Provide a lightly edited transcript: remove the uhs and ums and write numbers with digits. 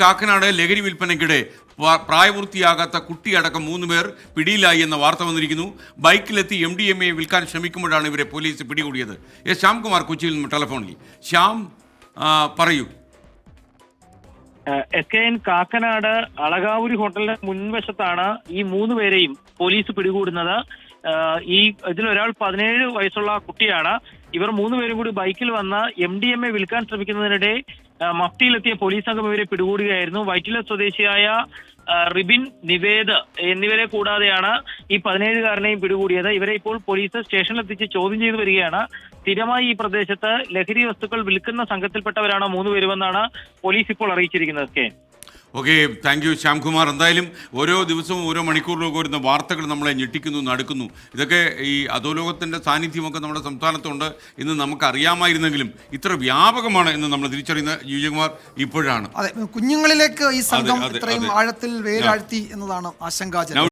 കാക്കനാട് ലഹരി വിൽപ്പനയ്ക്കിടെ പ്രായപൂർത്തിയാകാത്ത കുട്ടിയടക്കം 3 പേർ പിടിയിലായി എന്ന വാർത്ത വന്നിരിക്കുന്നു. ബൈക്കിലെത്തി MDMA വിൽക്കാൻ ശ്രമിക്കുമ്പോഴാണ് ഇവരെ പോലീസ് പിടികൂടിയത്. ശ്യാംകുമാർ കൊച്ചിയിൽ നിന്ന് ടെലിഫോണിൽ. ശ്യാം, പറയൂ. SKN കാക്കനാട് അളകാവൂരി ഹോട്ടലിന്റെ മുൻവശത്താണ് ഈ 3 പേരെയും പോലീസ് പിടികൂടുന്നത്. ഇതിലൊരാൾ 17 വയസ്സുള്ള കുട്ടിയാണ്. ഇവർ 3 പേരും കൂടി ബൈക്കിൽ വന്ന് MDMA വിൽക്കാൻ ശ്രമിക്കുന്നതിനിടെ മഫ്തിയിലെത്തിയ പോലീസ് സംഘം ഇവരെ പിടികൂടുകയായിരുന്നു. വൈറ്റില സ്വദേശിയായ റിബിൻ, നിവേദ് എന്നിവരെ കൂടാതെയാണ് ഈ 17-കാരനെയും പിടികൂടിയത്. ഇവരെ ഇപ്പോൾ പോലീസ് സ്റ്റേഷനിലെത്തിച്ച് ചോദ്യം ചെയ്തു വരികയാണ്. സ്ഥിരമായി ഈ പ്രദേശത്ത് ലഹരി വസ്തുക്കൾ വിൽക്കുന്ന സംഘത്തിൽപ്പെട്ടവരാണ് 3 പേരുമെന്നാണ് പോലീസ് ഇപ്പോൾ അറിയിച്ചിരിക്കുന്നത്. Okay, thank you Shyamkumar. എന്തായാലും ഓരോ ദിവസവും ഓരോ മണിക്കൂറിലൊക്കെ വരുന്ന വാർത്തകൾ നമ്മളെ ഞെട്ടിക്കുന്നു, നടക്കുന്നു. ഇതൊക്കെ ഈ അധോലോകത്തിൻ്റെ സാന്നിധ്യമൊക്കെ നമ്മുടെ സംസ്ഥാനത്തുണ്ട് എന്ന് നമുക്കറിയാമായിരുന്നെങ്കിലും ഇത്ര വ്യാപകമാണ് എന്ന് നമ്മൾ തിരിച്ചറിയുന്ന യുജകുമാർ ഇപ്പോഴാണ്. അതെ, കുഞ്ഞുങ്ങളിലേക്ക് ഈ സംഘം ഇത്രയും ആഴത്തിൽ വേരാഴ്ത്തി എന്നതാണ് ആശങ്കാജനകം.